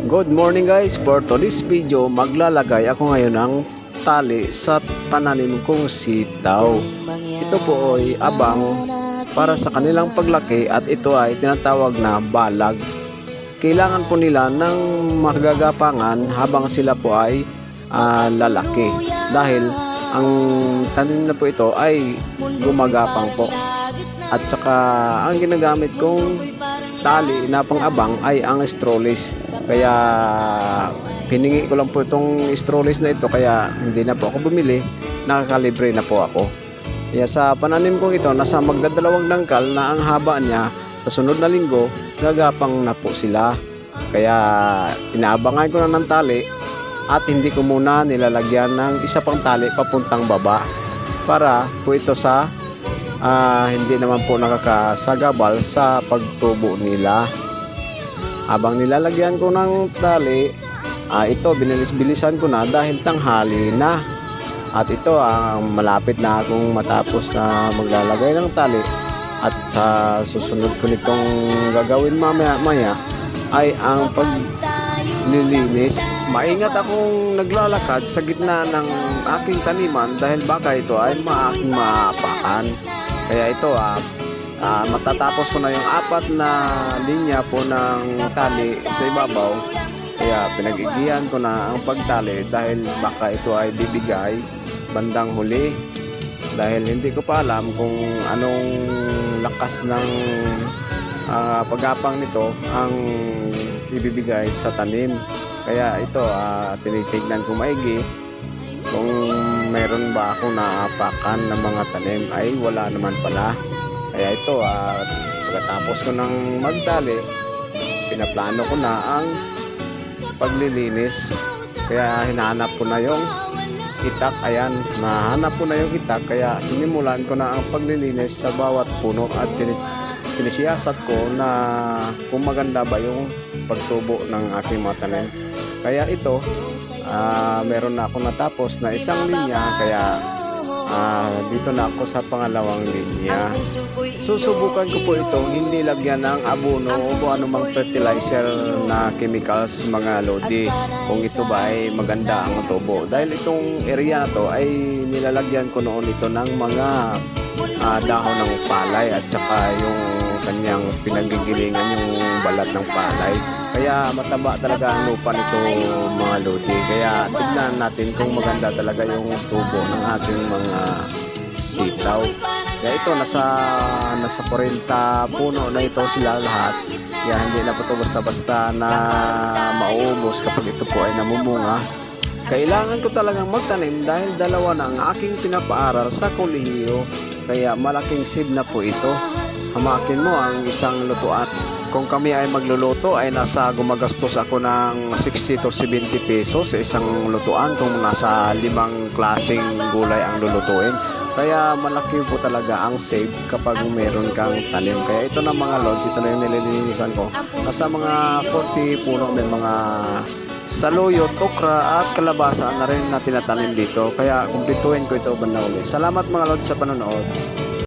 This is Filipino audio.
Good morning guys, for today's video maglalagay ako ngayon ng tali sa pananim kong sitaw. Ito po ay abang para sa kanilang paglaki at ito ay tinatawag na balag. Kailangan po nila ng magagapangan habang sila po ay lalaki dahil ang tanim na po ito ay gumagapang po. At saka ang ginagamit kong tali na pang-abang ay ang strolis. Kaya piningi ko lang po itong strolis na ito, kaya hindi na po ako bumili, nakakalibre na po ako. Kaya sa pananim kong ito, nasa magdadalawang dangkal na ang haba niya, sa sunod na linggo gagapang na po sila. Kaya inaabangan ko na ng tali at hindi ko muna nilalagyan ng isa pang tali papuntang baba para po ito sa hindi naman po nakakasagabal sa pagtubo nila. Habang nilalagyan ko ng tali, ito binilis-bilisan ko na dahil tanghali na. At ito ang malapit na akong matapos na maglalagay ng tali. At sa susunod ko nitong gagawin mamaya ay ang paglilinis. Maingat akong naglalakad sa gitna ng aking taniman dahil baka ito ay maaking maapakan. Kaya ito matatapos ko na yung 4 na linya po ng tali sa ibabaw. Kaya pinag-igihan ko na ang pagtali dahil baka ito ay bibigay bandang huli. Dahil hindi ko pa alam kung anong lakas ng pagapang nito ang ibibigay sa tanim. Kaya ito tinitignan ko maigi kung meron ba akong naapakan ng mga tanim. Ay wala naman pala. Kaya ito pagkatapos ko ng magtali, pinaplano ko na ang paglilinis. Kaya hinahanap ko na yung itak. Ayan, nahanap ko na yung itak. Kaya sinimulan ko na ang paglilinis sa bawat puno at sinisiyasat ko na kung maganda ba yung pagtubo ng aking mga tanim. Kaya ito meron na ako natapos na isang linya. Kaya dito na ako sa pangalawang linya. Susubukan ko po itong hindi lagyan ng abono o kung anumang fertilizer na chemicals mga lodi, kung ito ba ay maganda ang tubo. Dahil itong area na to ay nilalagyan ko noon ito ng mga dahon ng palay at saka yung kanyang pinagigilingan yung balat ng palay. Kaya mataba talaga ang lupa nito mga lodi. Kaya tignan natin kung maganda talaga yung tubo ng ating mga sitaw. Kaya ito nasa 40 puno na ito sila lahat. Kaya hindi na po ito basta-basta na mauubos kapag ito po ay namumunga. Kailangan ko talagang magtanim dahil dalawa na ang aking pinapaaral sa kolehiyo. Kaya malaking sib na po ito. Hamakin mo ang isang lutuan. Kung kami ay magluluto ay nasa gumagastos ako ng 60 to 70 pesos sa isang lutuan kung nasa 5 klaseng gulay ang lulutuin. Kaya malaki po talaga ang save kapag meron kang tanim. Kaya ito na mga lods, ito na yung nililinisan ko. Nasa mga 40 puno may mga saluyot, okra at kalabasa na rin na tinatanim dito. Kaya kumplituhin ko ito banda ulit. Salamat mga lods sa panonood.